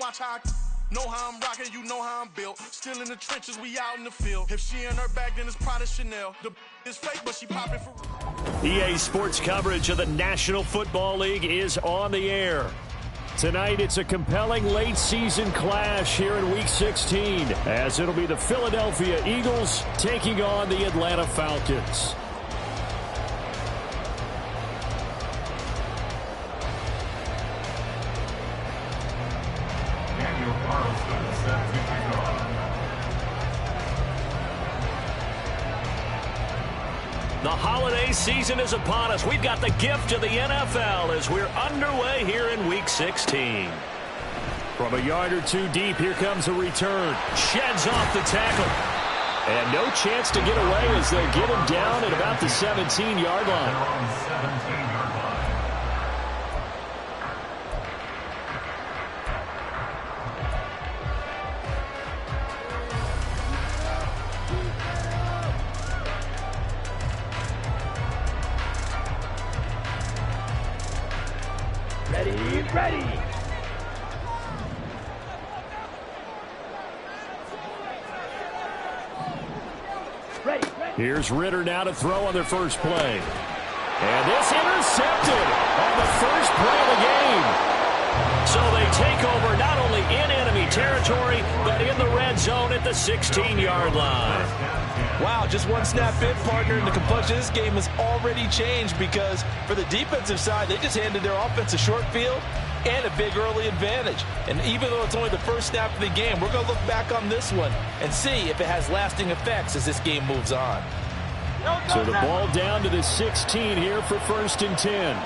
Watch how I know how I'm rocking, you know how I'm built. Still in the trenches, we out in the field. If she in her bag, then it's Prada Chanel. The is fake, but she popping for EA Sports coverage of the National Football League is on the air. Tonight, it's a compelling late-season clash here in Week 16, as it'll be the Philadelphia Eagles taking on the Atlanta Falcons. The holiday season is upon us. We've got the gift of the NFL as we're underway here in Week 16. From a yard or two deep, here comes a return. Sheds off the tackle. And no chance to get away as they get him down at about the 17-yard line. Ready. Here's Ritter now to throw on their first play. And this intercepted on the first play of the game. So they take over not only in enemy territory, but in the red zone at the 16-yard line. Wow, just one snap in, partner, and the complexion of this game has already changed because for the defensive side, they just handed their offense a short field and a big early advantage. And even though it's only the first snap of the game, we're going to look back on this one and see if it has lasting effects as this game moves on. So the ball down to the 16 here for 1st and 10.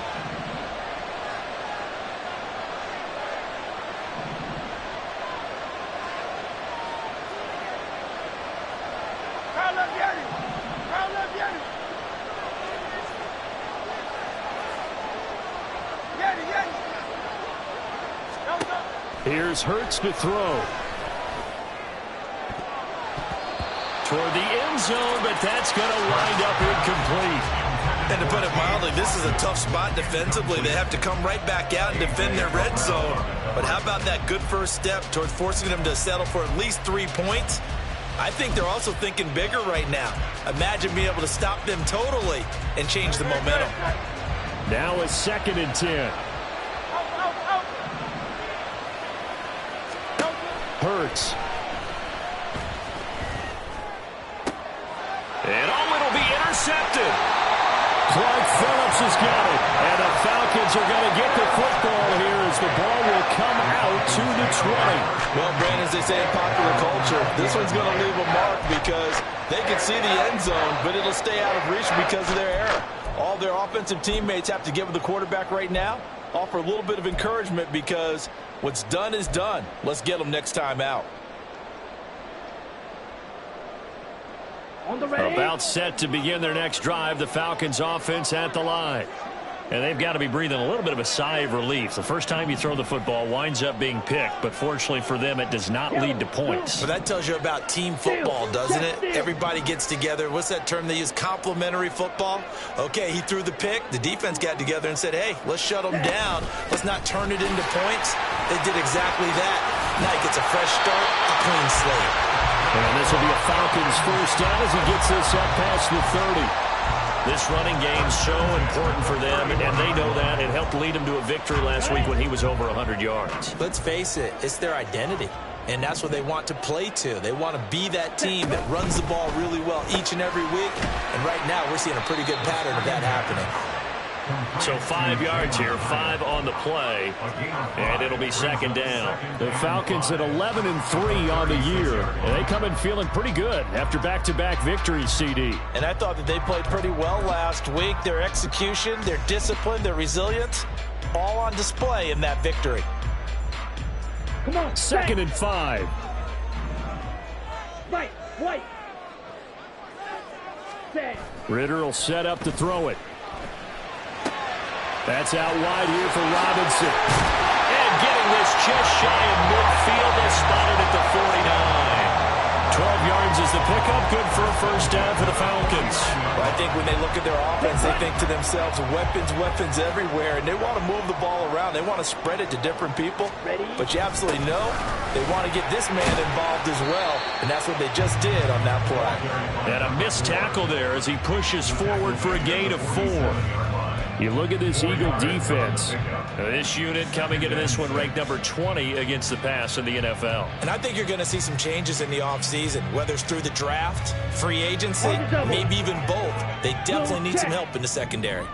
Here's Hurts to throw. Toward the end zone, but that's going to wind up incomplete. And to put it mildly, this is a tough spot defensively. They have to come right back out and defend their red zone. But how about that good first step towards forcing them to settle for at least 3 points? I think they're also thinking bigger right now. Imagine being able to stop them totally and change the momentum. Now a 2nd and 10. Hurts. And it'll be intercepted. Clark Phillips has got it. And the Falcons are going to get the football here as the ball will come out to the 20. Well, Brandon, as they say in popular culture, this one's going to leave a mark because they can see the end zone, but it'll stay out of reach because of their error. All their offensive teammates have to give the quarterback right now, offer a little bit of encouragement because what's done is done. Let's get them next time out. About set to begin their next drive, the Falcons offense at the line. And they've got to be breathing a little bit of a sigh of relief. The first time you throw the football winds up being picked, but fortunately for them, it does not lead to points. Well, that tells you about team football, doesn't it? Everybody gets together. What's that term they use? Complementary football? Okay, he threw the pick. The defense got together and said, hey, let's shut them down. Let's not turn it into points. They did exactly that. Now he gets a fresh start, a clean slate. And this will be a Falcons first down as he gets this up past the 30. This running game is so important for them, and they know that. It helped lead them to a victory last week when he was over 100 yards. Let's face it, it's their identity, and that's what they want to play to. They want to be that team that runs the ball really well each and every week, and right now we're seeing a pretty good pattern of that happening. So 5 yards here, 5 on the play, and it'll be 2nd down. The Falcons at 11-3 on the year, and they come in feeling pretty good after back-to-back victories, CD. And I thought that they played pretty well last week. Their execution, their discipline, their resilience, all on display in that victory. Come on, 2nd and 5. White. Ritter will set up to throw it. That's out wide here for Robinson. And getting this just shy of midfield, they spotted at the 49. 12 yards of is the pickup. Good for a first down for the Falcons. Well, I think when they look at their offense, they think to themselves, weapons, weapons everywhere, and they want to move the ball around. They want to spread it to different people. But you absolutely know they want to get this man involved as well, and that's what they just did on that play. And a missed tackle there as he pushes forward for a gain of 4. You look at this Eagle defense. This unit coming into this one ranked number 20 against the pass in the NFL. And I think you're going to see some changes in the offseason, whether it's through the draft, free agency, maybe even both. They definitely need some help in the secondary.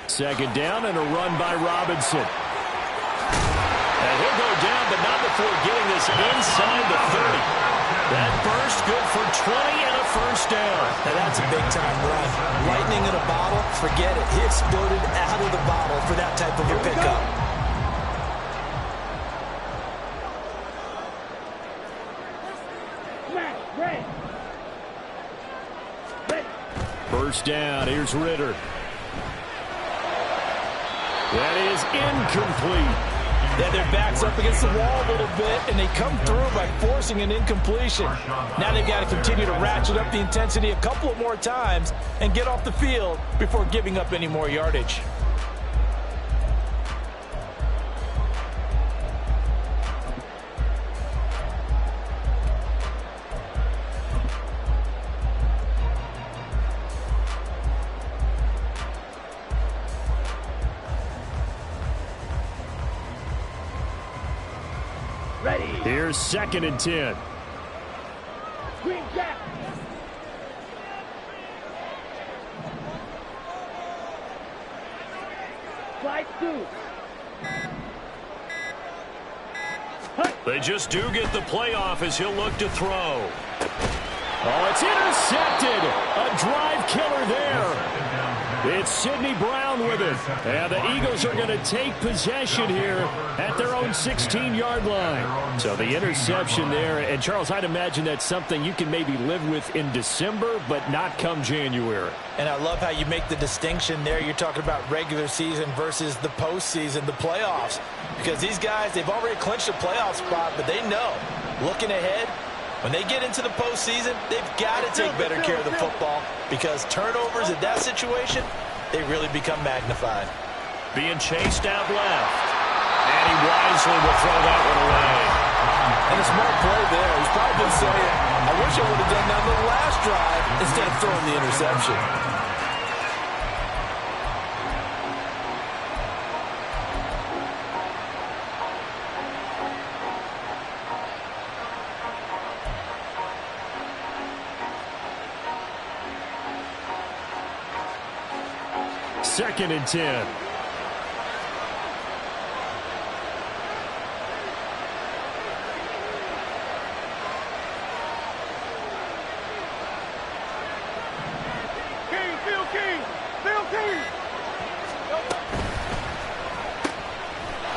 Second down and a run by Robinson. And he'll go down, but not before getting this inside the 30. That burst good for 20 and a first down. Now that's a big-time run. Lightning in a bottle, forget it. He exploded out of the bottle for that type of a pickup. First down, here's Ritter. That is incomplete. Yeah, their back's up against the wall a little bit, and they come through by forcing an incompletion. Now they've got to continue to ratchet up the intensity a couple of more times and get off the field before giving up any more yardage. Here's 2nd and 10. Green jack. Slide 2. They just do get the playoff as he'll look to throw. Oh, it's intercepted. A drive killer there. It's Sidney Brown with it. And the Eagles are going to take possession here at their own 16-yard line. So the interception there. And, Charles, I'd imagine that's something you can maybe live with in December, but not come January. And I love how you make the distinction there. You're talking about regular season versus the postseason, the playoffs. Because these guys, they've already clinched a playoff spot, but they know, looking ahead, when they get into the postseason, they've got to take better care of the football because turnovers in that situation, they really become magnified. Being chased out left. And he wisely will throw that one away. And a smart play there. He's probably been saying, I wish I would have done that on the last drive instead of throwing the interception. Second and 10.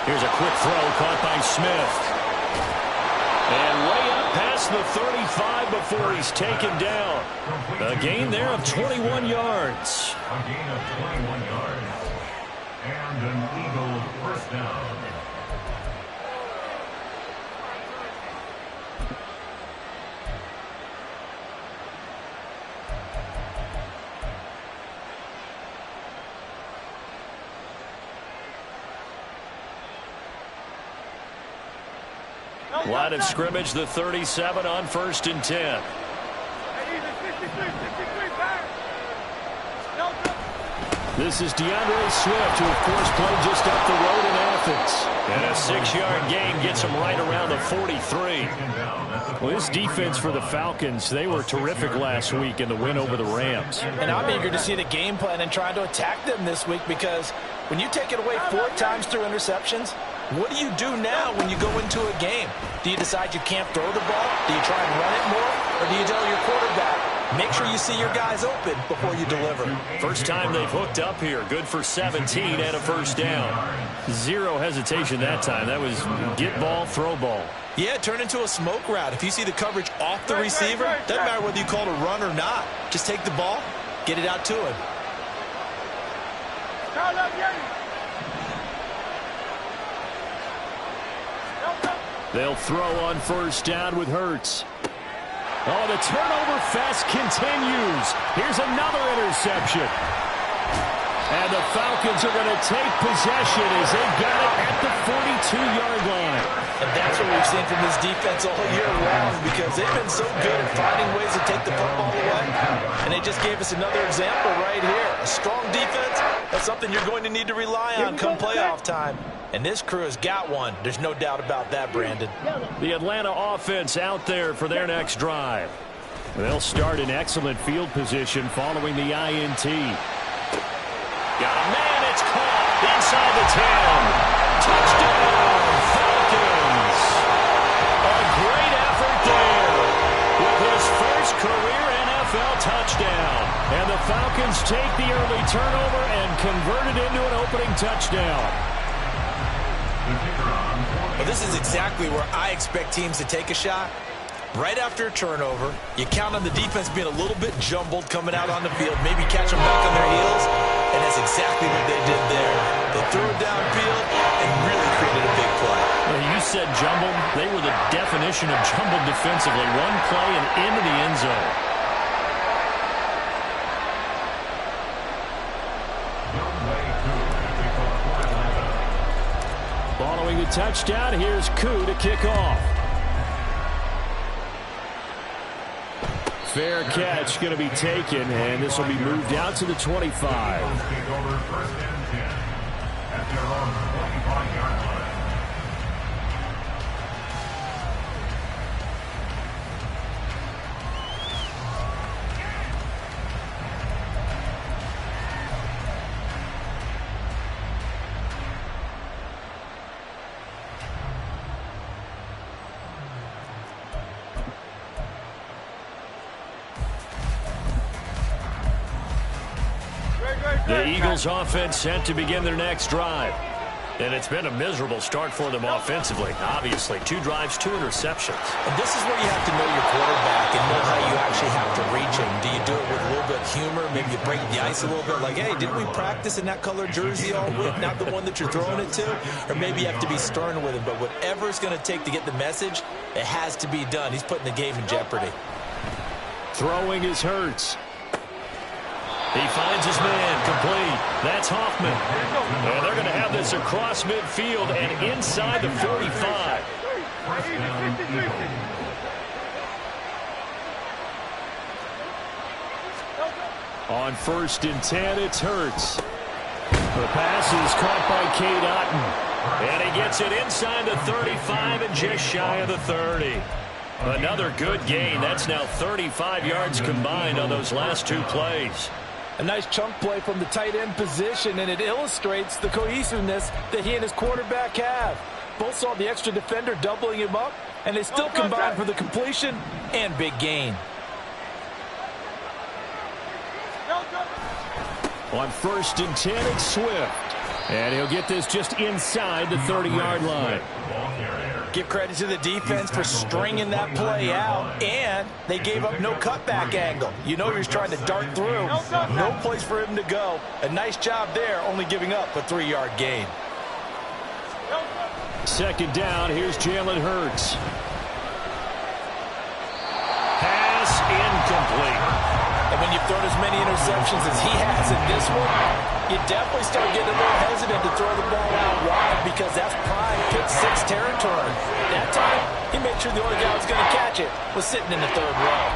Here's a quick throw caught by Smith. And way up past the 35 before he's taken down. A gain there of 21 yards. A gain of 21 yards. And an Eagle first down. Line of scrimmage, the 37 on 1st and 10. This is DeAndre Swift, who, of course, played just up the road in Athens. And a 6-yard gain gets him right around the 43. Well, this defense for the Falcons, they were terrific last week in the win over the Rams. And I'm eager to see the game plan and trying to attack them this week because when you take it away 4 times through interceptions, what do you do now when you go into a game? Do you decide you can't throw the ball? Do you try and run it more? Or do you tell your quarterback, make sure you see your guys open before you deliver? First time they've hooked up here. Good for 17 and a first down. Zero hesitation that time. That was get ball, throw ball. Yeah, turn into a smoke route. If you see the coverage off the receiver, doesn't matter whether you call it a run or not. Just take the ball, get it out to him. They'll throw on first down with Hurts. Oh, the turnover fest continues. Here's another interception. And the Falcons are going to take possession as they got it at the 42-yard line. And that's what we've seen from this defense all year long, because they've been so good at finding ways to take the football away. And they just gave us another example right here. A strong defense, that's something you're going to need to rely on come playoff time. And this crew has got one. There's no doubt about that, Brandon. The Atlanta offense out there for their next drive. They'll start in excellent field position following the INT. Got a man, it's caught inside the 10. Touchdown, Falcons. A great effort there with his first career NFL touchdown. And the Falcons take the early turnover and convert it into an opening touchdown. Well, this is exactly where I expect teams to take a shot. Right after a turnover, you count on the defense being a little bit jumbled coming out on the field, maybe catch them back on their heels, and that's exactly what they did there. They threw it downfield and really created a big play. Well, you said jumbled. They were the definition of jumbled defensively. One play and into the end zone. Following the touchdown, here's Koo to kick off. Fair catch going to be taken, and this will be moved out to the 25. First and 10 at their own 25-yard line. The Eagles offense set to begin their next drive. And it's been a miserable start for them offensively. Obviously, 2 drives, 2 interceptions. And this is where you have to know your quarterback and know how you actually have to reach him. Do you do it with a little bit of humor? Maybe you break the ice a little bit. Like, hey, didn't we practice in that color jersey all week? Not the one that you're throwing it to? Or maybe you have to be stern with him. But whatever it's going to take to get the message, it has to be done. He's putting the game in jeopardy. Throwing is Hurts. He finds his man, complete. That's Hoffman. And they're going to have this across midfield and inside the 45. On first and 10, it's Hurts. The pass is caught by Cade Otton. And he gets it inside the 35 and just shy of the 30. Another good gain. That's now 35 yards combined on those last 2 plays. A nice chunk play from the tight end position, and it illustrates the cohesiveness that he and his quarterback have. Both saw the extra defender doubling him up, and they still combined for the completion and big gain. On first and 10, it's Swift. And he'll get this just inside the 30-yard line. Give credit to the defense for stringing that play out, and they gave up no cutback angle. You know he was trying to dart through. No place for him to go. A nice job there, only giving up a 3-yard gain. Second down, here's Jalen Hurts. Pass incomplete. And when you've thrown as many interceptions as he has in this one, you definitely start getting a little hesitant to throw the ball out wide, because that's prime pick-6 territory. That time, he made sure the only guy who was going to catch it was sitting in the 3rd row.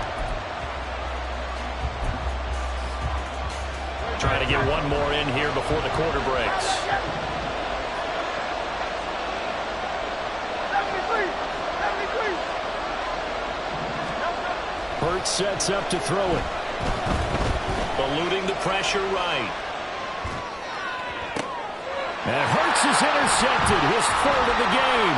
Trying to get one more in here before the quarter breaks. Hurts sets up to throw it. Eluding the pressure right. And Hurts is intercepted, his 3rd of the game.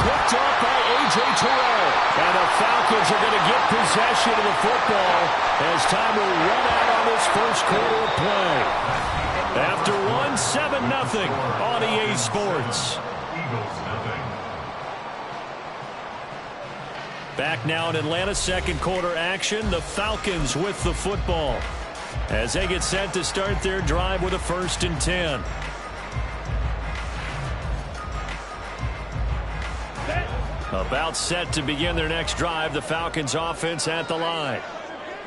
Picked off by A.J. Terrell. And the Falcons are going to get possession of the football as time will run out on this first quarter of play. After 7-0 on EA Sports. Back now in Atlanta, second quarter action. The Falcons with the football as they get set to start their drive with a first and 10. About set to begin their next drive. The Falcons offense at the line.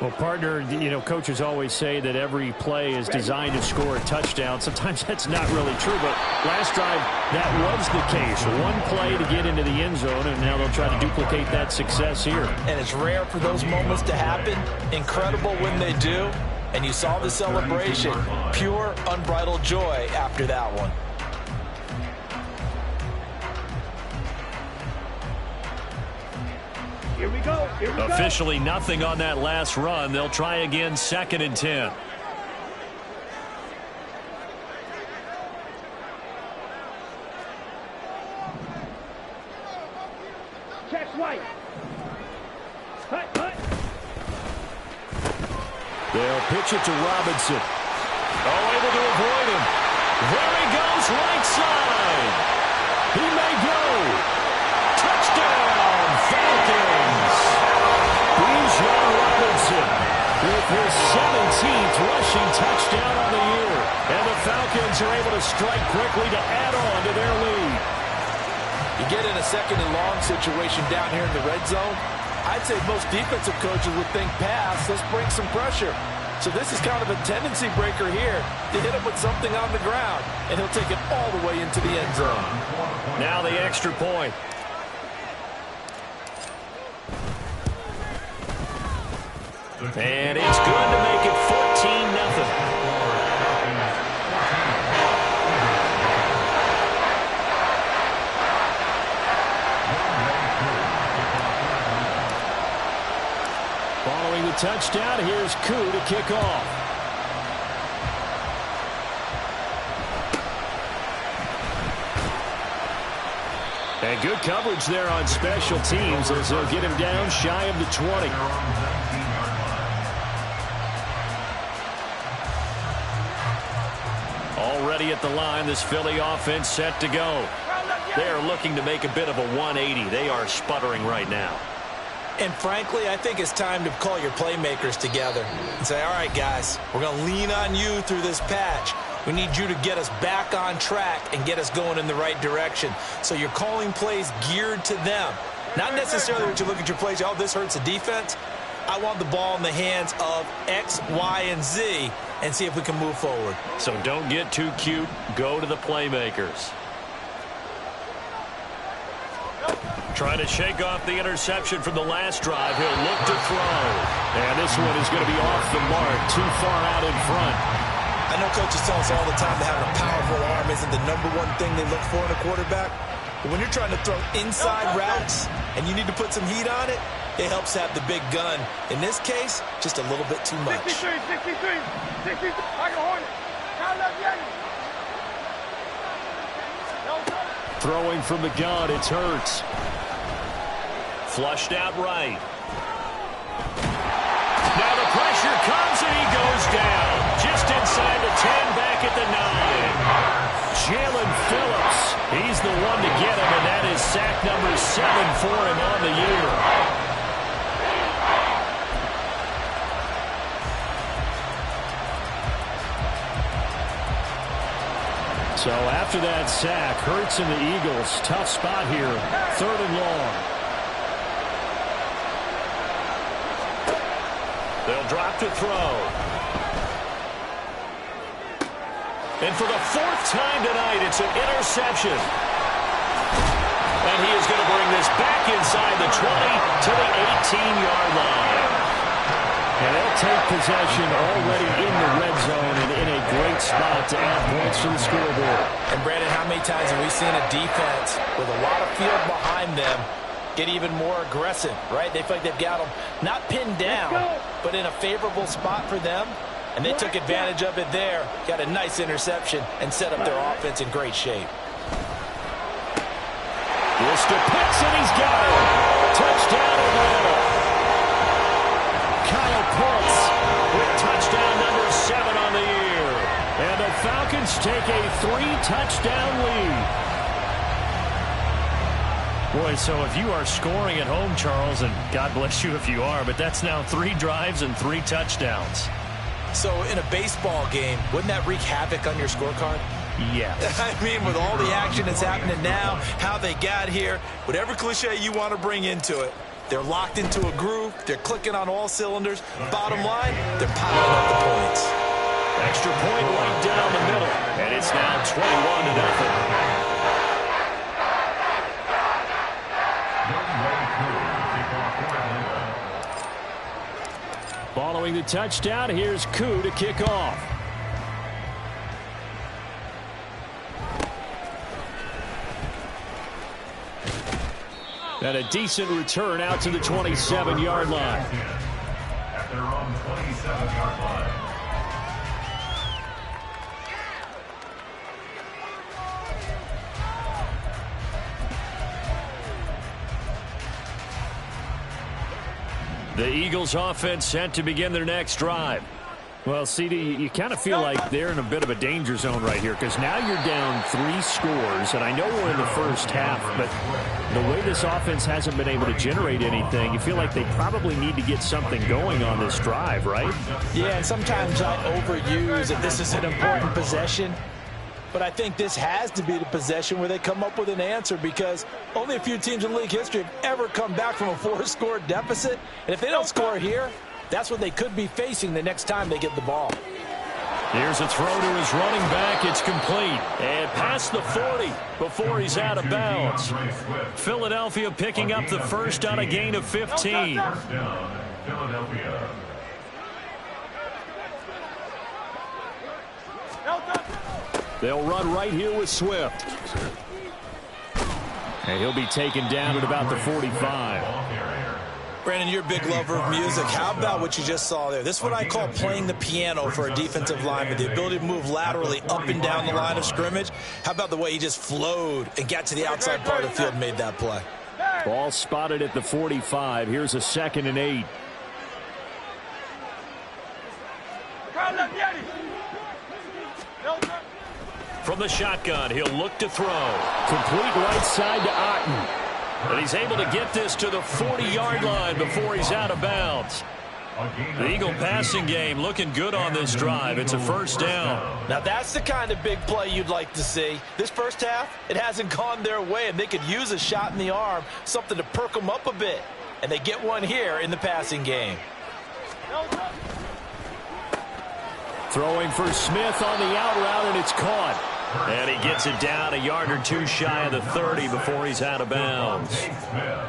Well, partner, you know, coaches always say that every play is designed to score a touchdown. Sometimes that's not really true, but last drive, that was the case. One play to get into the end zone, and now they'll try to duplicate that success here. And it's rare for those moments to happen. Incredible when they do. And you saw the celebration. Pure, unbridled joy after that one. Here we go. Here we go. Officially nothing on that last run. They'll try again, 2nd and 10. Check right. Hut, hut. They'll pitch it to Robinson. Oh, able to avoid him. There he goes, right side. He may go. Touchdown, Falcons. Bijan Robinson with his 17th rushing touchdown on the year. And the Falcons are able to strike quickly to add on to their lead. You get in a 2nd and long situation down here in the red zone. I'd say most defensive coaches would think pass. Let's bring some pressure. So this is kind of a tendency breaker here to hit him with something on the ground, and he'll take it all the way into the end zone. Now the extra point. And it's good to make it 14-0. Following the touchdown, here's Koo to kick off. And good coverage there on special teams as they'll get him down shy of the 20. Already at the line, this Philly offense set to go. They are looking to make a bit of a 180. They are sputtering right now. And frankly, I think it's time to call your playmakers together and say, all right, guys, we're going to lean on you through this patch. We need you to get us back on track and get us going in the right direction. So you're calling plays geared to them. Not necessarily when you look at your plays, oh, this hurts the defense. I want the ball in the hands of X, Y, and Z and see if we can move forward. So don't get too cute. Go to the playmakers. Trying to shake off the interception from the last drive. He'll look to throw. And this one is going to be off the mark. Too far out in front. I know coaches tell us all the time that having a powerful arm isn't the #1 thing they look for in a quarterback. But when you're trying to throw inside routes and you need to put some heat on it, it helps have the big gun. In this case, just a little bit too much. 63, 63, 63. I can hold it. Count up, Yanni. Throwing from the gun, it's Hurts. Flushed out right. Now the pressure comes and he goes down. Just inside the 10, back at the 9. Jalen Phillips, he's the one to get him, and that is sack number 7 for him on the year. So after that sack, Hurts and the Eagles, tough spot here, 3rd and long. They'll drop to throw. And for the 4th time tonight, it's an interception. And he is going to bring this back inside the 20 to the 18-yard line. And they'll take possession already in the red zone and in a great spot to add points to the scoreboard. And, Brandon, how many times have we seen a defense with a lot of field behind them get even more aggressive, right? They feel like they've got them not pinned down, but in a favorable spot for them. And they took advantage of it there, got a nice interception, and set up their offense in great shape. This to Pitts, and he's got it. Touchdown Atlanta. Kyle Pitts with touchdown number 7 on the year. And the Falcons take a 3-touchdown lead. Boy, so if you are scoring at home, Charles, and God bless you if you are, but that's now 3 drives and 3 touchdowns. So in a baseball game, wouldn't that wreak havoc on your scorecard? Yes. I mean, with all the action that's happening now, how they got here, whatever cliche you want to bring into it, they're locked into a groove. They're clicking on all cylinders. Bottom line, they're piling up the points. Extra point right down the middle, and it's now 21-0. Following the touchdown, here's Koo to kick off. And a decent return out to the 27-yard line. At their own 27-yard line. The Eagles offense set to begin their next drive. Well, CD, you kind of feel like they're in a bit of a danger zone right here because now you're down 3 scores, and I know we're in the first half, but the way this offense hasn't been able to generate anything, you feel like they probably need to get something going on this drive, right? Yeah, and sometimes I overuse that this is an important possession. But I think this has to be the possession where they come up with an answer because only a few teams in league history have ever come back from a 4-score deficit. And if they don't score here, that's what they could be facing the next time they get the ball. Here's a throw to his running back. It's complete. And past the 40 before he's out of bounds. Philadelphia picking up the first on a gain of 15. First down, Philadelphia. They'll run right here with Swift. And he'll be taken down at about the 45. Brandon, you're a big lover of music. How about what you just saw there? This is what I call playing the piano for a defensive lineman, the ability to move laterally up and down the line of scrimmage. How about the way he just flowed and got to the outside part of the field and made that play? Ball spotted at the 45. Here's a 2nd and 8. From the shotgun, he'll look to throw. Complete right side to Otten. And he's able to get this to the 40-yard line before he's out of bounds. The Eagle passing game looking good on this drive. It's a first down. Now that's the kind of big play you'd like to see. This first half, it hasn't gone their way, and they could use a shot in the arm, something to perk them up a bit. And they get one here in the passing game. Throwing for Smith on the out route, and it's caught. And he gets it down a yard or two shy of the 30 before he's out of bounds.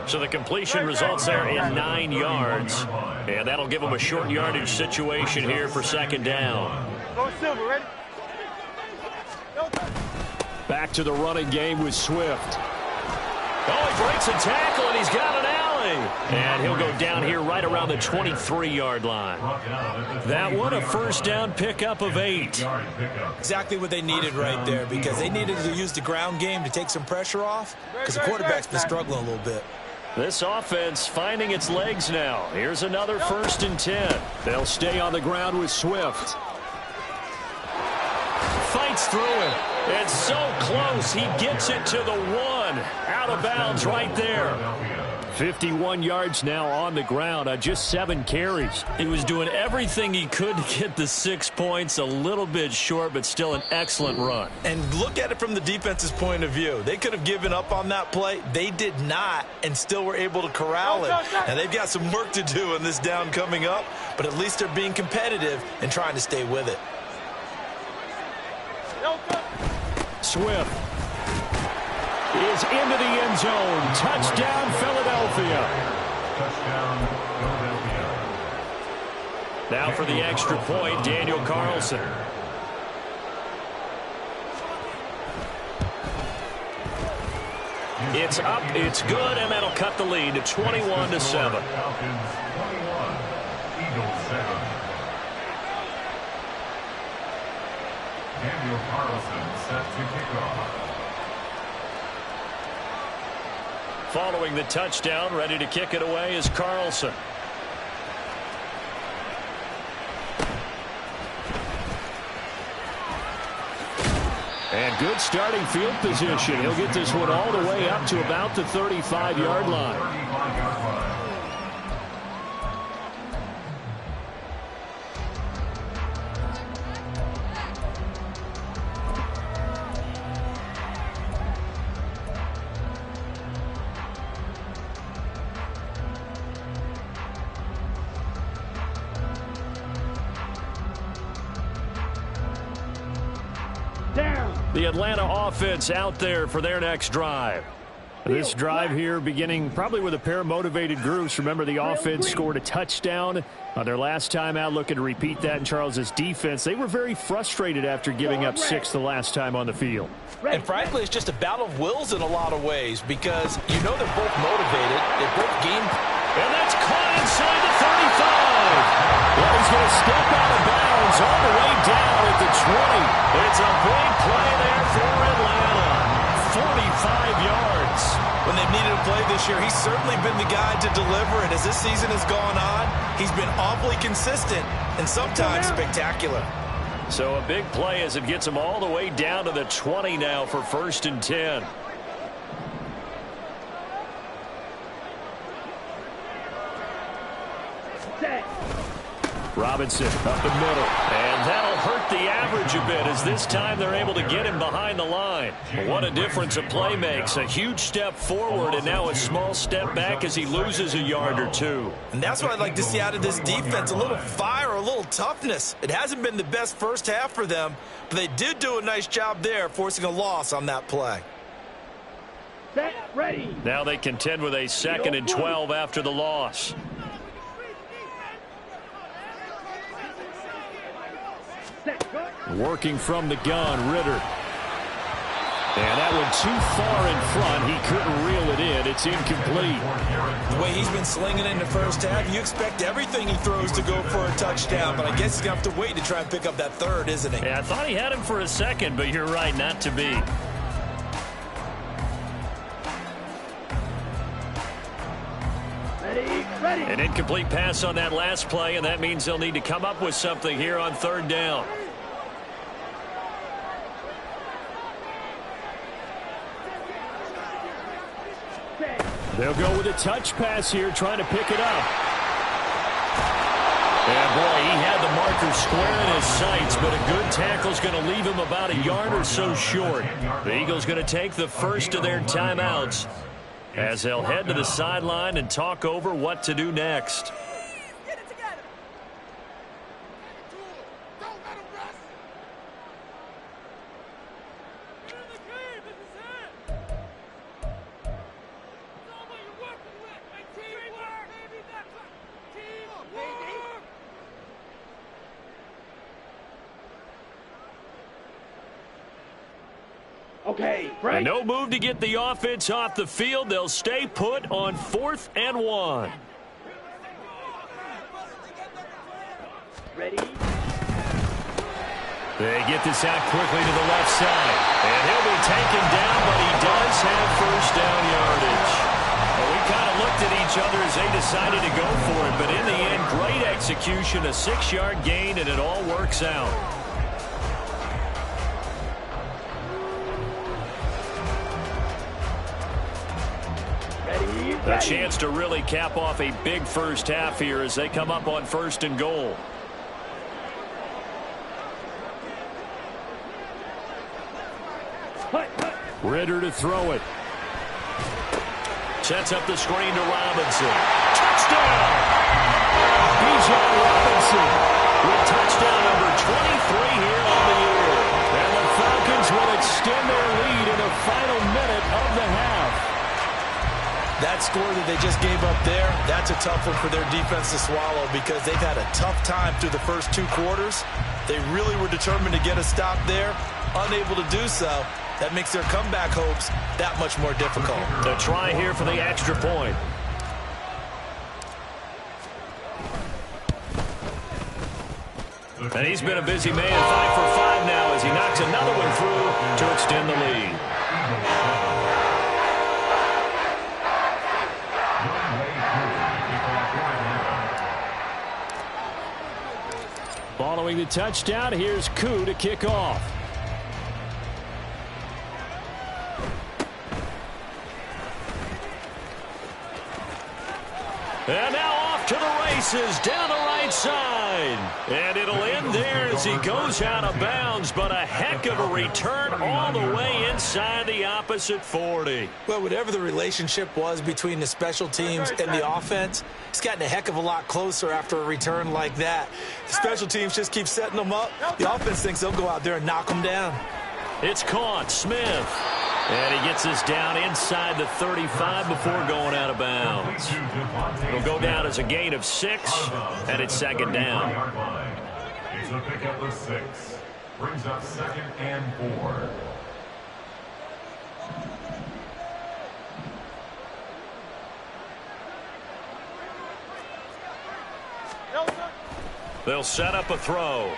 So the completion results there in 9 yards. And that'll give him a short yardage situation here for second down. Back to the running game with Swift. Oh, he breaks a tackle, and he's got an alley. And he'll go down here right around the 23-yard line. That one a first down pickup of 8. Exactly what they needed right there because they needed to use the ground game to take some pressure off because the quarterback's been struggling a little bit. This offense finding its legs now. Here's another 1st and 10. They'll stay on the ground with Swift. Fights through it. It's so close. He gets it to the 1. Out of bounds right there. 51 yards now on the ground on just 7 carries. He was doing everything he could to get the 6 points. A little bit short, but still an excellent run. And look at it from the defense's point of view. They could have given up on that play. They did not and still were able to corral it. And they've got some work to do in this down coming up, but at least they're being competitive and trying to stay with it. Swift is into the end zone. Touchdown, Philadelphia. Touchdown, Philadelphia. Now for the extra point, Daniel Carlson. It's up, it's good, and that'll cut the lead to 21-7. Falcons 21, Eagles 7. Daniel Carlson set to kick off. Following the touchdown, ready to kick it away is Carlson. And good starting field position. He'll get this one all the way up to about the 35-yard line. 35-yard line. The Atlanta offense out there for their next drive. This drive here beginning probably with a pair of motivated groups. Remember, the offense scored a touchdown on their last time out, looking to repeat that in Charles's defense. They were very frustrated after giving up 6 the last time on the field. And frankly, it's just a battle of wills in a lot of ways because you know they're both motivated. They're both game. And that's caught inside the 35. Well, he's going to step out of bounds all the way down at the 20. It's a big play there for Atlanta. 45 yards. When they've needed a play this year, he's certainly been the guy to deliver it. As this season has gone on, he's been awfully consistent and sometimes spectacular. So a big play as it gets him all the way down to the 20 now for 1st and 10. Robinson up the middle. And that'll hurt the average a bit as this time they're able to get him behind the line. What a difference a play makes. A huge step forward and now a small step back as he loses a yard or 2. And that's what I'd like to see out of this defense. A little fire, a little toughness. It hasn't been the best first half for them, but they did do a nice job there forcing a loss on that play. Set, ready. Now they contend with a 2nd and 12 after the loss. Working from the gun, Ritter. And that one too far in front. He couldn't reel it in. It's incomplete. The way he's been slinging in the first half, you expect everything he throws to go for a touchdown, but I guess he's going to have to wait to try and pick up that 3rd, isn't he? Yeah, I thought he had him for a second, but you're right, not to be. Ready. An incomplete pass on that last play, and that means they'll need to come up with something here on 3rd down. They'll go with a touch pass here, trying to pick it up. And boy, he had the marker square in his sights, but a good tackle's going to leave him about a yard or so short. The Eagles going to take the first of their timeouts as they'll head to the sideline and talk over what to do next. Okay, and no move to get the offense off the field. They'll stay put on 4th and 1. Ready. They get this out quickly to the left side. And he'll be taken down, but he does have 1st down yardage. Well, we kind of looked at each other as they decided to go for it, but in the end, great execution, a 6-yard gain, and it all works out. A chance to really cap off a big first half here as they come up on 1st and goal. Ritter to throw it. Sets up the screen to Robinson. Touchdown! Bijan Robinson with touchdown number 23 here on the year. And the Falcons will extend their lead in the final minute of the half. That score that they just gave up there, that's a tough one for their defense to swallow because they've had a tough time through the first 2 quarters. They really were determined to get a stop there, unable to do so. That makes their comeback hopes that much more difficult. The try here for the extra point. And he's been a busy man, 5 for 5 now as he knocks another one through to extend the lead. Following the touchdown, here's Koo to kick off. And now off to the races down the right side. And it'll end there as he goes out of bounds, but a heck of a return all the way inside the opposite 40. Well, whatever the relationship was between the special teams and the offense, it's gotten a heck of a lot closer after a return like that. The special teams just keep setting them up. The offense thinks they'll go out there and knock them down. It's caught. Smith. And he gets us down inside the 35 before going out of bounds. It'll go down as a gain of 6, and it's second down. He's a pickup of 6. Brings up 2nd and 4. They'll set up a throw.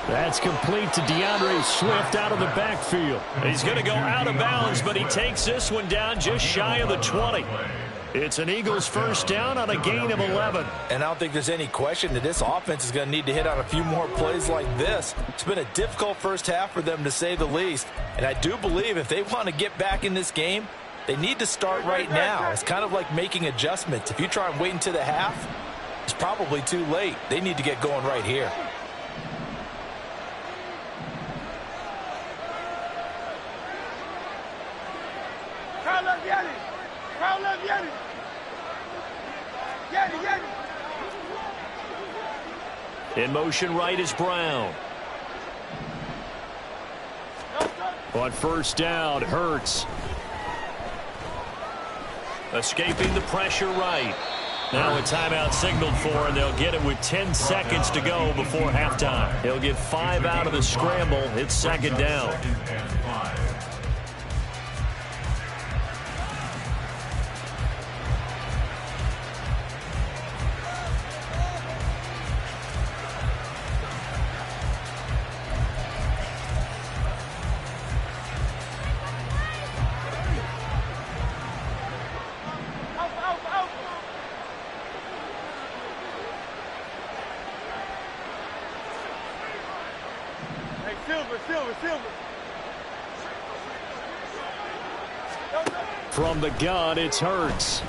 That's complete to DeAndre Swift out of the backfield. He's going to go out of bounds, but he takes this one down just shy of the 20. It's an Eagles first down on a gain of 11. And I don't think there's any question that this offense is going to need to hit on a few more plays like this. It's been a difficult first half for them, to say the least. And I do believe if they want to get back in this game, they need to start right now. It's kind of like making adjustments. If you try and wait until the half, it's probably too late. They need to get going right here. In motion right is Brown. On first down, Hurts. Escaping the pressure right. Now a timeout signaled for, and they'll get it with 10 seconds to go before halftime. He'll get 5 out of the scramble. It's second down. From the gun, it's Hurts.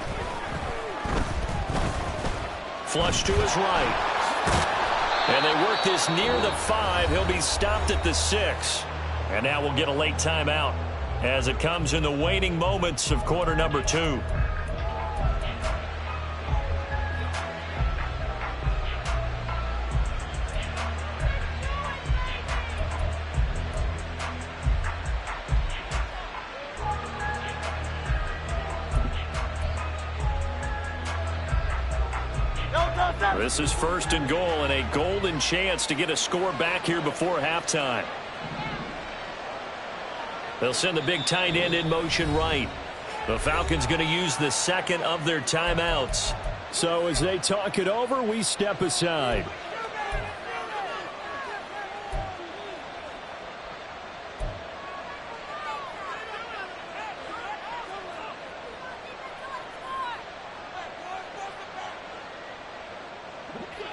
Flush to his right. And they work this near the 5. He'll be stopped at the 6. And now we'll get a late timeout as it comes in the waning moments of quarter number 2. This is first and goal and a golden chance to get a score back here before halftime. They'll send the big tight end in motion right. The Falcons going to use the second of their timeouts. So as they talk it over, we step aside.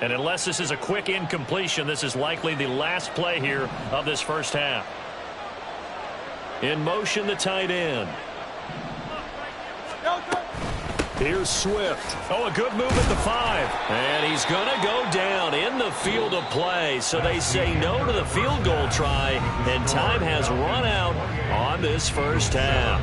And unless this is a quick incompletion, this is likely the last play here of this first half. In motion, the tight end. Here's Swift. Oh, a good move at the 5. And he's going to go down in the field of play. So they say no to the field goal try, and time has run out on this first half.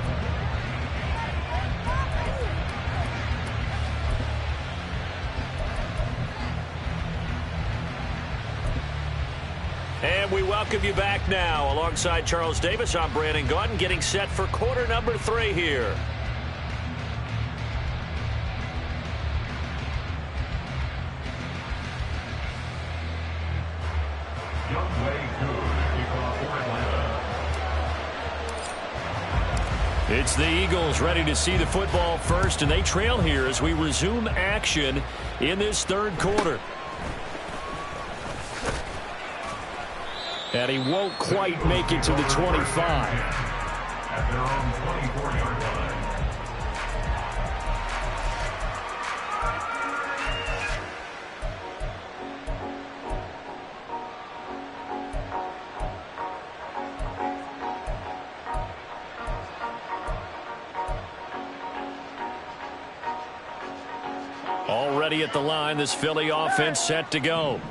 And we welcome you back now. Alongside Charles Davis, I'm Brandon Gaudin, getting set for quarter number 3 here. It's the Eagles ready to see the football first, and they trail here as we resume action in this third quarter. And he won't quite make it to the 25. At their own 24-yard line. Already at the line, this Philly offense set to go.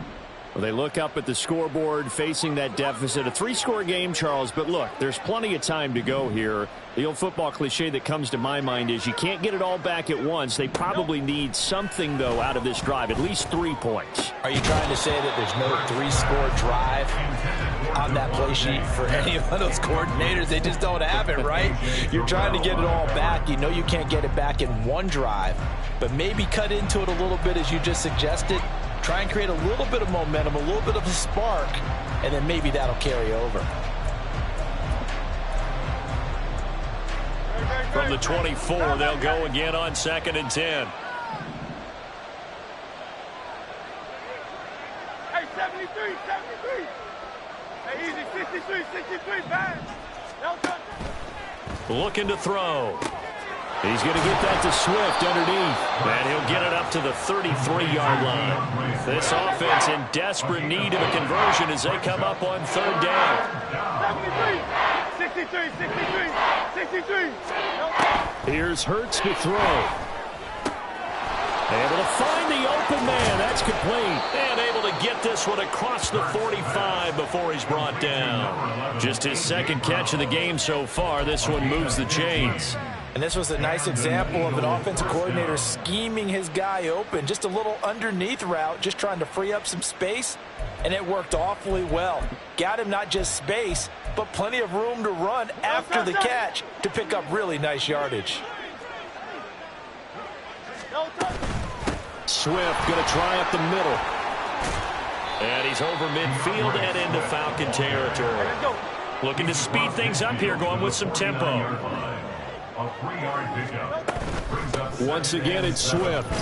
Well, they look up at the scoreboard facing that deficit. A 3-score game, Charles, but look, there's plenty of time to go here. The old football cliche that comes to my mind is you can't get it all back at once. They probably need something, though, out of this drive, at least 3 points. Are you trying to say that there's no 3-score drive? on that play sheet for any one of those coordinators. They just don't have it, right? You're trying to get it all back. You know you can't get it back in one drive, but maybe cut into it a little bit as you just suggested. Try and create a little bit of momentum, a little bit of a spark, and then maybe that'll carry over. From the 24, they'll go again on 2nd and 10. Hey, 73, 73. Hey, easy, 63, 63, bang. Looking to throw. He's going to get that to Swift underneath, and he'll get it up to the 33-yard line. This offense in desperate need of a conversion as they come up on 3rd down. 63, 63, 63. Here's Hurts to throw. Able to find the open man. That's complete. And able to get this one across the 45 before he's brought down. Just his 2nd catch of the game so far. This one moves the chains. And this was a nice example of an offensive coordinator scheming his guy open. Just a little underneath route, just trying to free up some space, and it worked awfully well. Got him not just space, but plenty of room to run after the catch to pick up really nice yardage. Swift going to try up the middle. And he's over midfield and into Falcon territory. Looking to speed things up here, going with some tempo. Once again, it's Swift.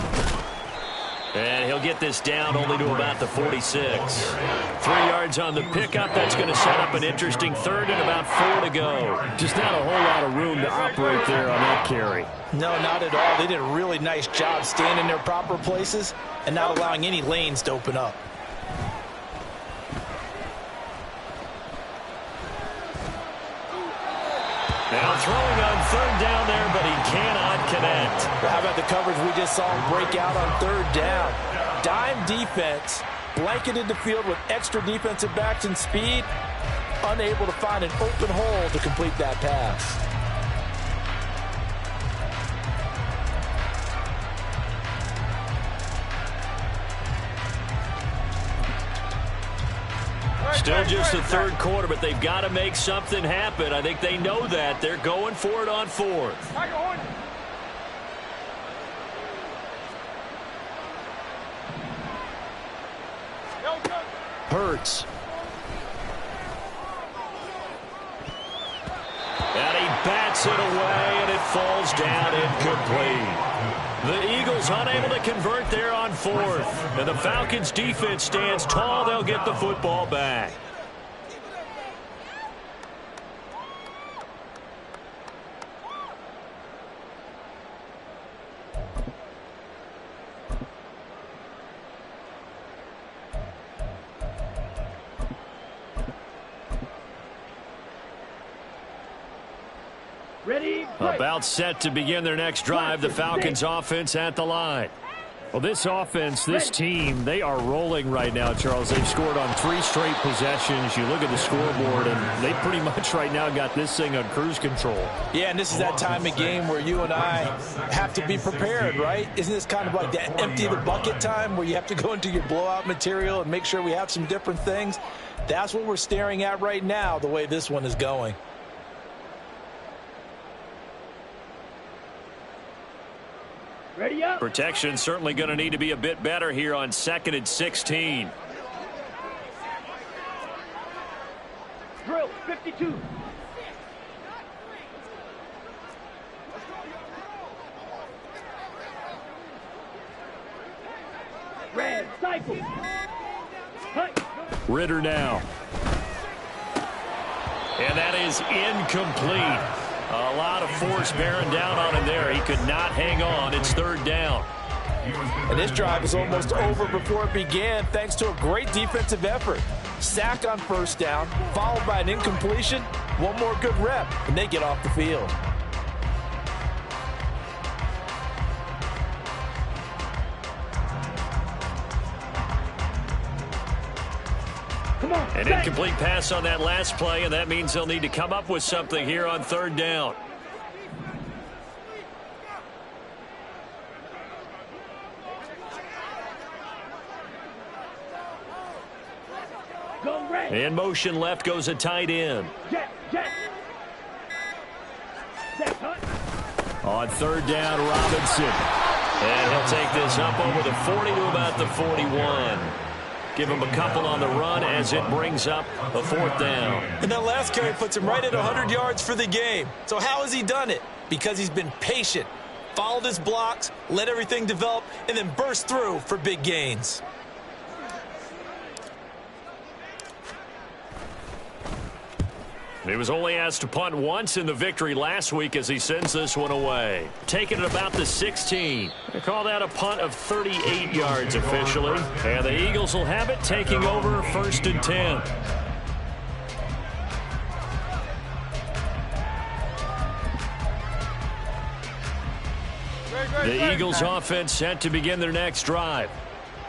And he'll get this down only to about the 46. 3 yards on the pickup. That's going to set up an interesting 3rd and about 4 to go. Just not a whole lot of room to operate there on that carry. No, not at all. They did a really nice job staying in their proper places and not allowing any lanes to open up. Now throwing on 3rd down there, but he cannot connect. How about the coverage we just saw him break out on 3rd down? Dime defense, blanketed the field with extra defensive backs and speed, unable to find an open hole to complete that pass. Still just the 3rd quarter, but they've got to make something happen. I think they know that. They're going for it on 4th. Hurts. And he bats it away, and it falls down incomplete. The Eagles unable to convert there on 4th. And the Falcons' defense stands tall. They'll get the football back. About set to begin their next drive. The Falcons offense at the line. Well, this offense, this team, they are rolling right now, Charles. They've scored on 3 straight possessions. You look at the scoreboard, and they pretty much right now got this thing on cruise control. Yeah, and this is that time of game where you and I have to be prepared, right? Isn't this kind of like that empty the bucket time where you have to go into your blowout material and make sure we have some different things? That's what we're staring at right now, the way this one is going. Ready up. Protection certainly going to need to be a bit better here on 2nd and 16. Drill, 52. Red, cycle. Ritter now. And that is incomplete. A lot of force bearing down on him there. He could not hang on. It's 3rd down. And this drive is almost over before it began thanks to a great defensive effort. Sack on 1st down, followed by an incompletion. One more good rep, and they get off the field. An incomplete pass on that last play, and that means they'll need to come up with something here on 3rd down. Go red. In motion left goes a tight end. On third down, Robinson. And he'll take this up over the 40 to about the 41. Give him a couple on the run as it brings up a fourth down. And that last carry puts him right at 100 yards for the game. So how has he done it? Because he's been patient, followed his blocks, let everything develop, and then burst through for big gains. He was only asked to punt once in the victory last week as he sends this one away. Taking it about the 16. They call that a punt of 38 yards officially. And the Eagles will have it, taking over 1st and 10. The Eagles offense set to begin their next drive.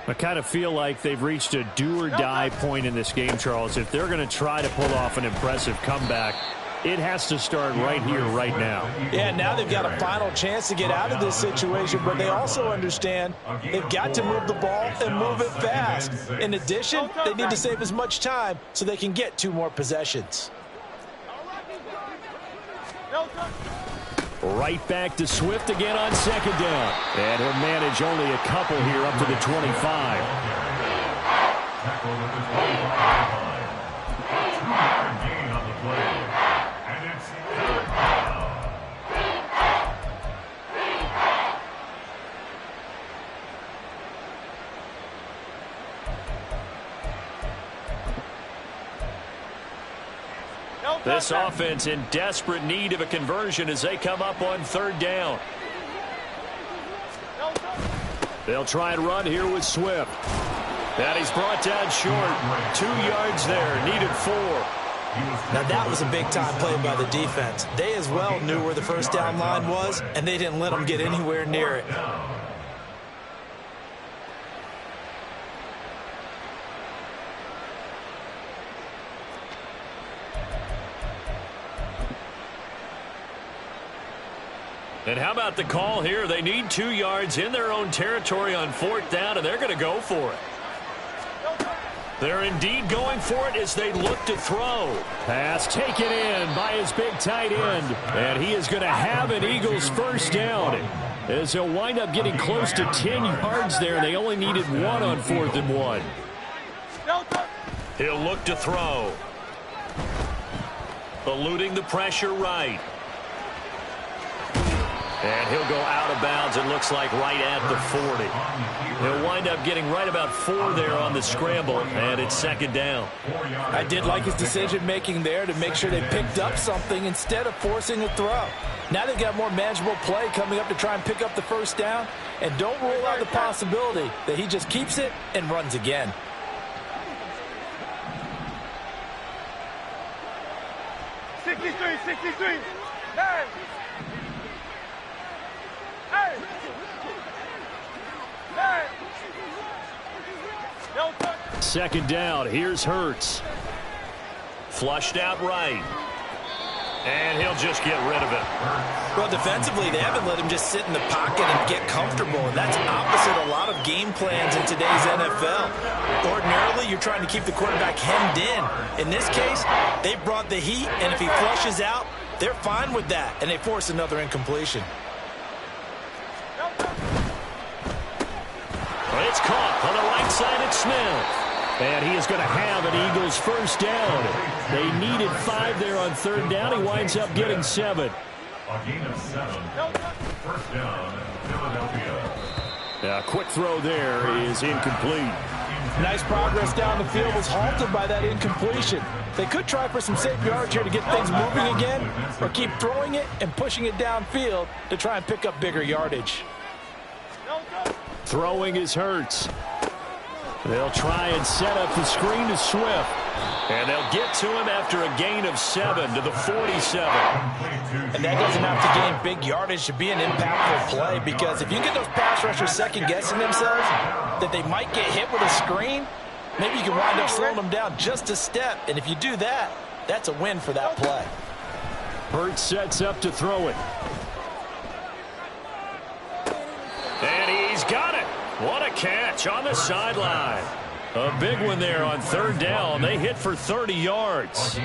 I kind of feel like they've reached a do-or-die point in this game, Charles. If they're going to try to pull off an impressive comeback, it has to start right here, right now. Yeah, now they've got a final chance to get out of this situation, but they also understand they've got to move the ball and move it fast. In addition, they need to save as much time so they can get 2 more possessions. Right back to Swift again on 2nd down. And he'll manage only a couple here up to the 25. Tackle at the 25 line. 2-yard gain on the play. And it's 3rd down. This offense in desperate need of a conversion as they come up on 3rd down. They'll try and run here with Swift. And he's brought down short. 2 yards there, needed 4. Now that was a big-time play by the defense. They as well knew where the first down line was, and they didn't let them get anywhere near it. And how about the call here? They need 2 yards in their own territory on 4th down, and they're going to go for it. They're indeed going for it as they look to throw. Pass taken in by his big tight end. And he is going to have an Eagles first down. As he'll wind up getting close to 10 yards there. They only needed 1 on 4th and 1. He'll look to throw. Eluding the pressure right. And he'll go out of bounds, it looks like, right at the 40. He'll wind up getting right about 4 there on the scramble, and it's 2nd down. I did like his decision-making there to make sure they picked up something instead of forcing a throw. Now they've got more manageable play coming up to try and pick up the first down, and don't rule out the possibility that he just keeps it and runs again. Hey! 2nd down, here's Hurts. Flushed out right. And he'll just get rid of it. Well, defensively, they haven't let him just sit in the pocket and get comfortable, and that's opposite a lot of game plans in today's NFL. Ordinarily, you're trying to keep the quarterback hemmed in. In this case, they brought the heat, and if he flushes out, they're fine with that, and they force another incompletion. It's caught on the right side at Smith. And he is going to have an Eagles first down. They needed 5 there on 3rd down. He winds up getting 7. A gain of 7. First down, Philadelphia. A quick throw there is incomplete. Nice progress down the field was halted by that incompletion. They could try for some safe yards here to get things moving again, or keep throwing it and pushing it downfield to try and pick up bigger yardage. Throwing is Hurts. They'll try and set up the screen to Swift. And they'll get to him after a gain of 7 to the 47. And that doesn't have to gain big yardage to be an impactful play, because if you get those pass rushers second-guessing themselves that they might get hit with a screen, maybe you can wind up slowing them down just a step. And if you do that, that's a win for that play. Hurts sets up to throw it. And he's got it. What a catch on the sideline. A big one there on third down. They hit for 30 yards.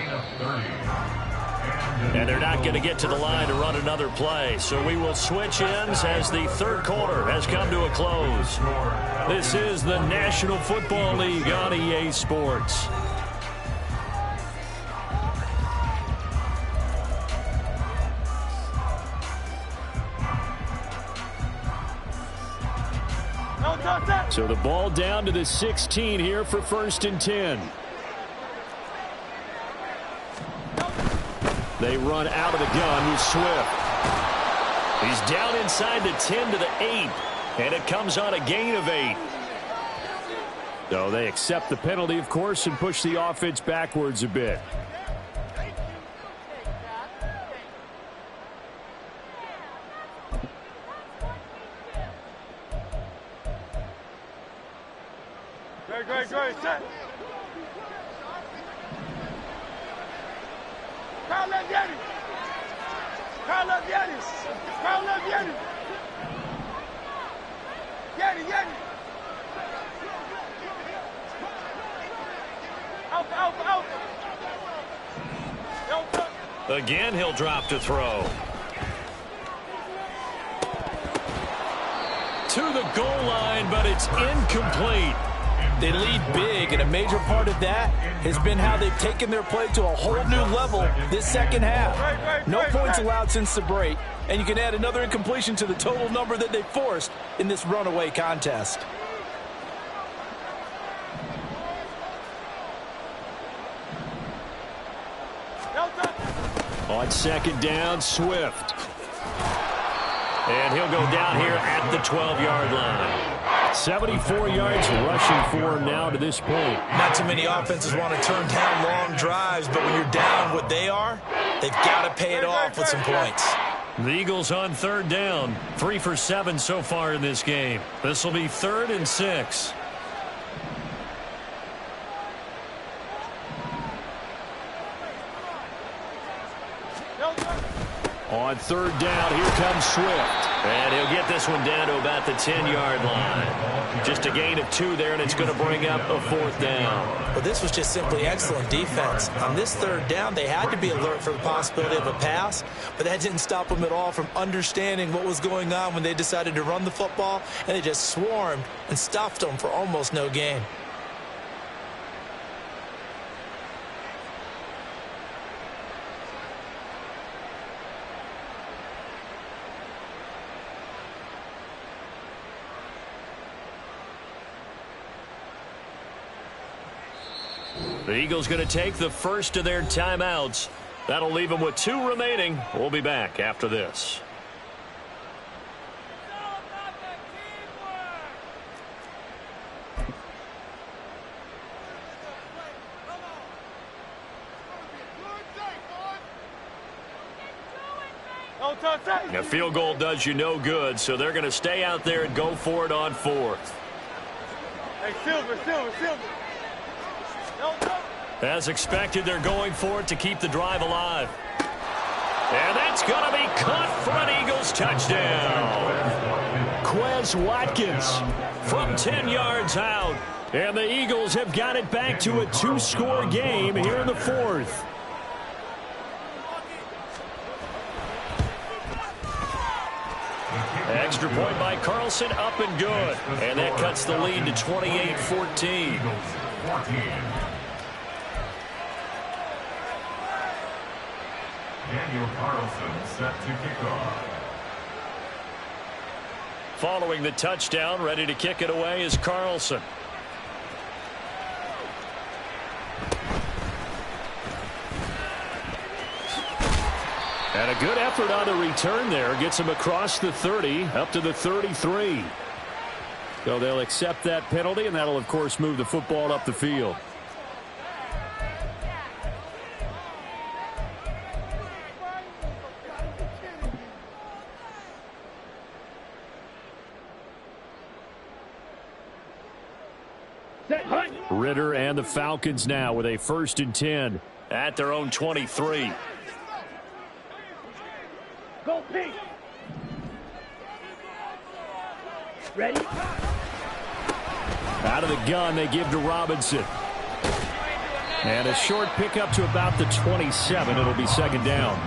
And they're not going to get to the line to run another play. So we will switch ends as the third quarter has come to a close. This is the National Football League on EA Sports. So the ball down to the 16 here for 1st and 10. They run out of the gun with Swift. He's down inside the 10 to the 8, and it comes on a gain of 8. So they accept the penalty, of course, and push the offense backwards a bit. Great, set. Carl left Yeti. Carl left Yeti. Carl left Yeti. Yeti. Out. Again, he'll drop to throw. To the goal line, but it's incomplete. They lead big, and a major part of that has been how they've taken their play to a whole new level this second half. No points allowed since the break, and you can add another incompletion to the total number that they forced in this runaway contest. On second down, Swift. And he'll go down here at the 12-yard line. 74 yards rushing for him now to this point. Not too many offenses want to turn down long drives, but when you're down what they are, they've got to pay it off with some points. The Eagles on third down, 3 for 7 so far in this game. This will be 3rd and 6. On third down, here comes Swift. And he'll get this one down to about the 10-yard line. Just a gain of 2 there, and it's going to bring up a 4th down. Well, this was just simply excellent defense. On this third down, they had to be alert for the possibility of a pass, but that didn't stop them at all from understanding what was going on when they decided to run the football, and they just swarmed and stuffed them for almost no gain. The Eagles going to take the first of their timeouts. That'll leave them with 2 remaining. We'll be back after this. A field goal does you no good, so they're going to stay out there and go for it on 4th. Hey, Silver. As expected, they're going for it to keep the drive alive. And that's going to be caught for an Eagles touchdown. Quez Watkins from 10 yards out. And the Eagles have got it back to a 2-score game here in the 4th. Extra point by Carlson, up and good. And that cuts the lead to 28-14. Daniel Carlson set to kick off. Following the touchdown, ready to kick it away is Carlson. And a good effort on the return there. Gets him across the 30, up to the 33. So they'll accept that penalty, and that'll, of course, move the football up the field. Ritter and the Falcons now with a 1st and 10 at their own 23. Go, Pete. Ready? Out of the gun, they give to Robinson. And a short pickup to about the 27. It'll be second down.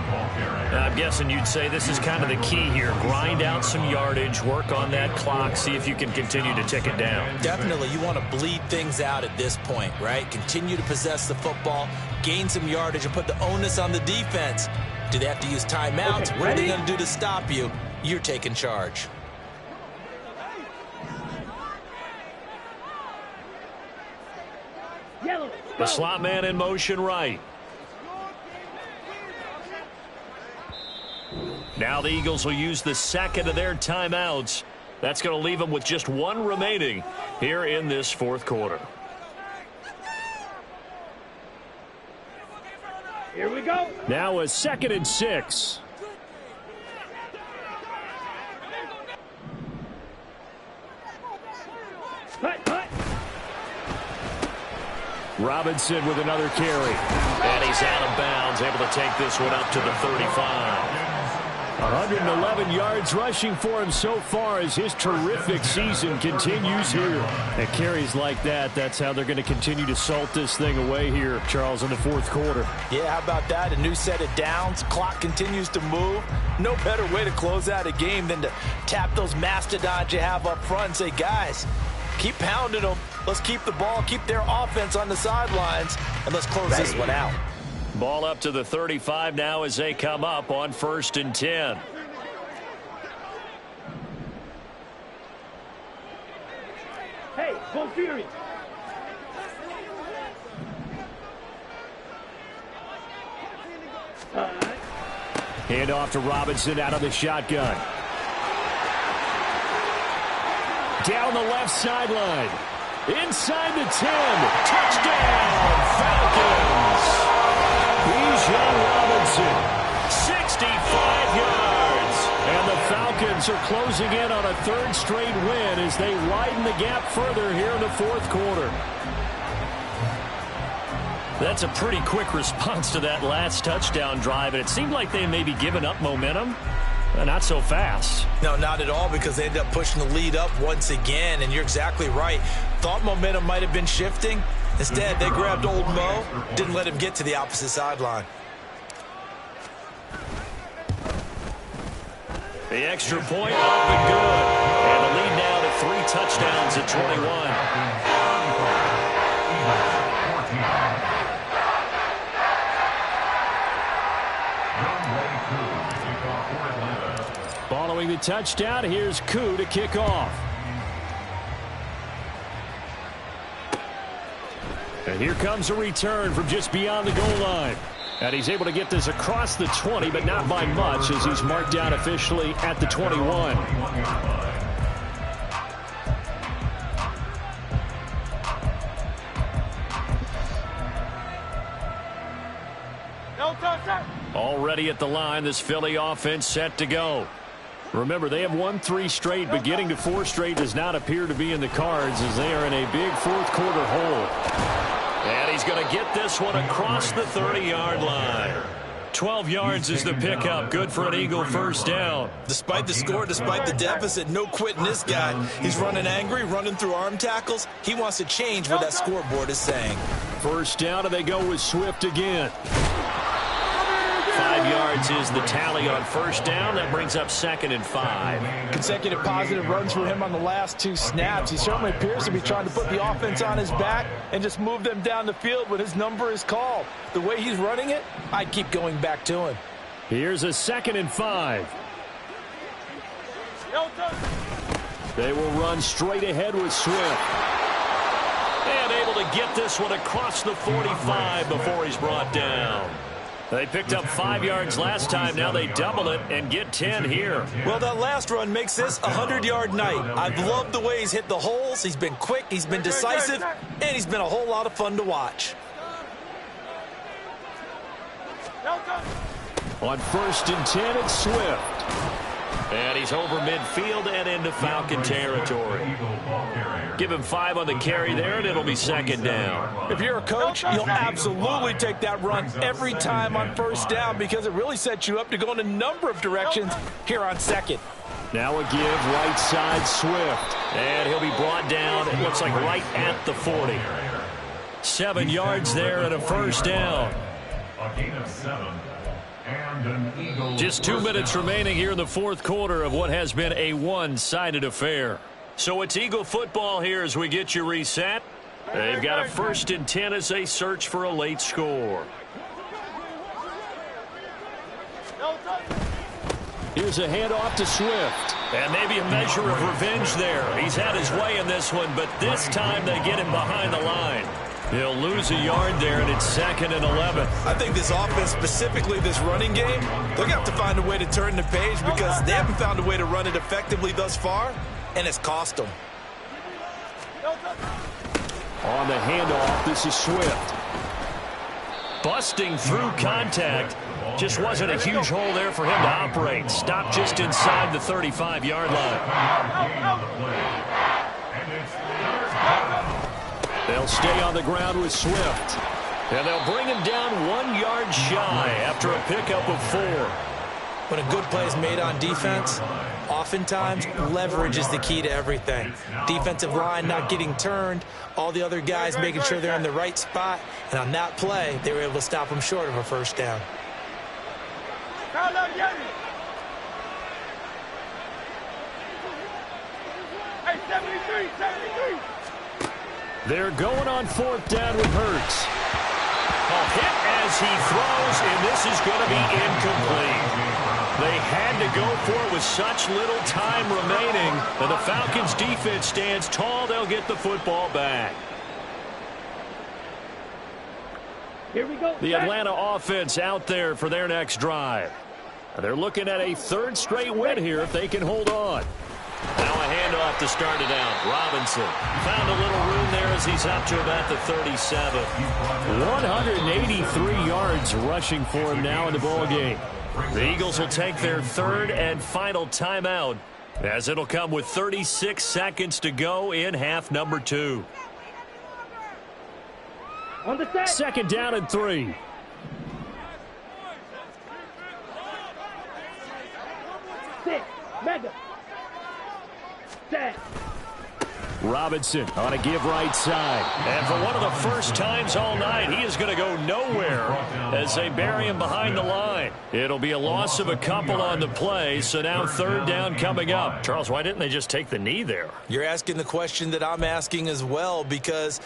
I'm guessing you'd say this is kind of the key here. Grind out some yardage, work on that clock, see if you can continue to tick it down. Definitely, you want to bleed things out at this point, right? Continue to possess the football, gain some yardage, and put the onus on the defense. Do they have to use timeouts? What are they going to do to stop you? You're taking charge. The slot man in motion right. Now the Eagles will use the second of their timeouts. That's going to leave them with just one remaining here in this fourth quarter. Here we go. Now a 2nd and 6. Robinson with another carry. And he's out of bounds, able to take this one up to the 35. 111 yards rushing for him so far as his terrific season continues here. And carries like that, that's how they're going to continue to salt this thing away here, Charles, in the fourth quarter. Yeah, how about that? A new set of downs. Clock continues to move. No better way to close out a game than to tap those mastodons you have up front and say, guys, keep pounding them. Let's keep the ball, keep their offense on the sidelines, and let's close this one out. Ball up to the 35 now as they come up on 1st and 10. Hey, go Fury. Hand off to Robinson out of the shotgun. Down the left sideline. Inside the 10. Touchdown, Falcons. Bijan Robinson, 65 yards. And the Falcons are closing in on a 3rd straight win as they widen the gap further here in the fourth quarter. That's a pretty quick response to that last touchdown drive, and it seemed like they may be giving up momentum. Not so fast. No, not at all, because they ended up pushing the lead up once again, and you're exactly right. Thought momentum might have been shifting. Instead, they grabbed old Mo, didn't let him get to the opposite sideline. The extra point up and good. And the lead now to 3 touchdowns at 21. Following the touchdown, here's Koo to kick off. And here comes a return from just beyond the goal line. And he's able to get this across the 20, but not by much, as he's marked down officially at the 21. No touchdown. Already at the line, this Philly offense set to go. Remember, they have won 3 straight, but getting to 4 straight does not appear to be in the cards as they are in a big fourth quarter hole. And he's going to get this one across the 30-yard line. 12 yards is the pickup. Good for an Eagle first down. Despite the score, despite the deficit, no quitting this guy. He's running angry, running through arm tackles. He wants to change what that scoreboard is saying. First down, and they go with Swift again. 5 yards is the tally on first down. That brings up 2nd and 5. Consecutive positive runs for him on the last 2 snaps. He certainly appears to be trying to put the offense on his back and just move them down the field when his number is called. The way he's running it, I'd keep going back to him. Here's a 2nd and 5. They will run straight ahead with Swift. And able to get this one across the 45 before he's brought down. They picked up 5 yards last time. Now they double it and get 10 here. Well, that last run makes this a 100-yard night. I've loved the way he's hit the holes. He's been quick, he's been decisive, and he's been a whole lot of fun to watch. On 1st and 10, it's Swift. And he's over midfield and into Falcon territory. Give him 5 on the carry there, and it'll be 2nd down. If you're a coach, you'll absolutely take that run every time on first down because it really sets you up to go in a number of directions here on 2nd. Now a give, right side, Swift. And he'll be brought down, it looks like right at the 40. 7 yards there and a first down. A gain of 7. And an Eagle. Just 2 minutes remaining here in the fourth quarter of what has been a one-sided affair. So it's Eagle football here as we get you reset. They've got a 1st and 10 as they search for a late score. Here's a handoff to Swift. And maybe a measure of revenge there. He's had his way in this one, but this time they get him behind the line. He'll lose a yard there, and it's 2nd and 11. I think this offense, specifically this running game, they're going to have to find a way to turn the page because they haven't found a way to run it effectively thus far, and it's cost them. On the handoff, this is Swift. Busting through contact. Just wasn't a huge hole there for him to operate. Stopped just inside the 35-yard line. They'll stay on the ground with Swift. And they'll bring him down 1 yard shy after a pickup of 4. When a good play is made on defense, oftentimes leverage is the key to everything. Defensive line not getting turned, all the other guys making sure they're in the right spot. And on that play, they were able to stop him short of a first down. Hey, 73. They're going on 4th down with Hurts. A hit as he throws, and this is going to be incomplete. They had to go for it with such little time remaining, and the Falcons' defense stands tall. They'll get the football back. Here we go. The Atlanta offense out there for their next drive. They're looking at a 3rd straight win here if they can hold on. Now a handoff to start it out. Robinson found a little room there as he's up to about the 37. 183 yards rushing for him now in the ball game. The Eagles will take their 3rd and final timeout as it'll come with 36 seconds to go in half number 2. 2nd down and 3. Robinson on a give right side. And for one of the first times all night, he is going to go nowhere as they bury him behind the line. It'll be a loss of a couple on the play, so now 3rd down coming up. Charles, why didn't they just take the knee there? You're asking the question that I'm asking as well, because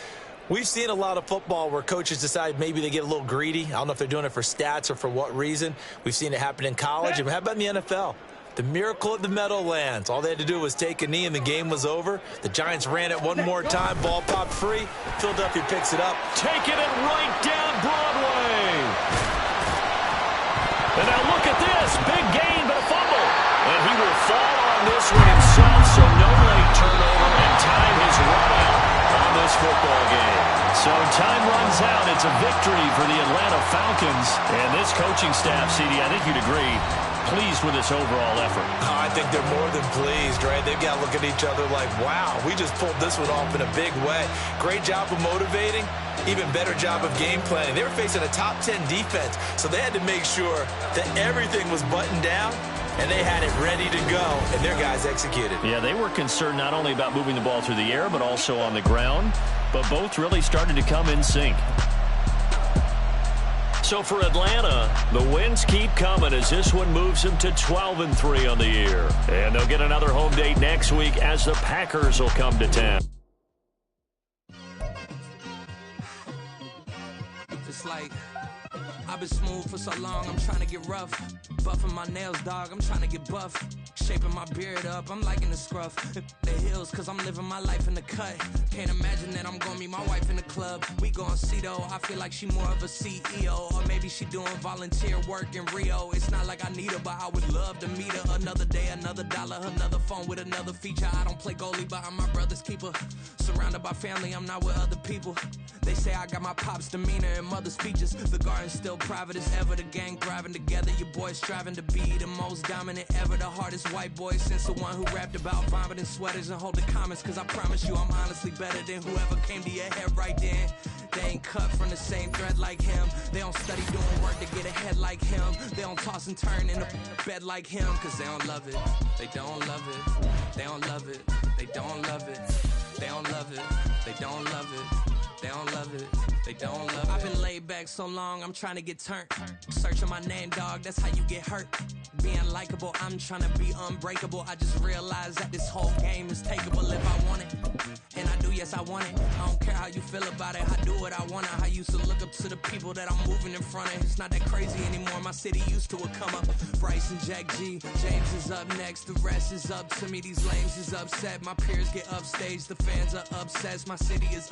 we've seen a lot of football where coaches decide maybe they get a little greedy. I don't know if they're doing it for stats or for what reason. We've seen it happen in college. And how about in the NFL? The miracle at the Meadowlands. All they had to do was take a knee and the game was over. The Giants ran it one more time. Ball popped free. Philadelphia picks it up. Taking it right down Broadway. And now look at this. Big gain, but a fumble. And he will fall on this one himself, so no late turnover, and time has run out on this football game. So time runs out. It's a victory for the Atlanta Falcons. And this coaching staff, CD, I think you'd agree, pleased with this overall effort. Oh, I think they're more than pleased, right? They've got to look at each other like, wow, we just pulled this one off in a big way. Great job of motivating, even better job of game planning. They were facing a top 10 defense, so they had to make sure that everything was buttoned down, and they had it ready to go, and their guys executed. Yeah, they were concerned not only about moving the ball through the air, but also on the ground, but both really started to come in sync. So for Atlanta, the wins keep coming as this one moves them to 12-3 on the year. And they'll get another home date next week as the Packers will come to town. It's like I've been smooth for so long, I'm trying to get rough. Buffing my nails, dog, I'm trying to get buff. Shaping my beard up, I'm liking the scruff. The hills, cause I'm living my life in the cut. Can't imagine that I'm gonna meet my wife in the club. We gon' see though, I feel like she more of a CEO. Or maybe she doing volunteer work in Rio. It's not like I need her, but I would love to meet her. Another day, another dollar, another phone with another feature. I don't play goalie, but I'm my brother's keeper. Surrounded by family, I'm not with other people. They say I got my pop's demeanor and mother's features. The garden's still private as ever. The gang thriving together. Your boys striving to be the most dominant ever. The hardest white boy since the one who rapped about vomiting sweaters and holding comments. Cause I promise you I'm honestly better than whoever came to your head right then. They ain't cut from the same thread like him. They don't study doing work to get ahead like him. They don't toss and turn in the bed like him. Cause they don't love it. They don't love it. They don't love it. They don't love it. They don't love it. They don't love it. They don't love it. They don't love it. I've been laid back so long, I'm trying to get turned. Searching my name, dog, that's how you get hurt. Being likable, I'm trying to be unbreakable. I just realized that this whole game is takeable if I want it. And I do, yes, I want it. I don't care how you feel about it. I do what I want. I used to look up to the people that I'm moving in front of. It's not that crazy anymore. My city used to it come up. Bryce and Jack G. James is up next. The rest is up to me. These lames is upset. My peers get upstaged. The fans are obsessed. My city is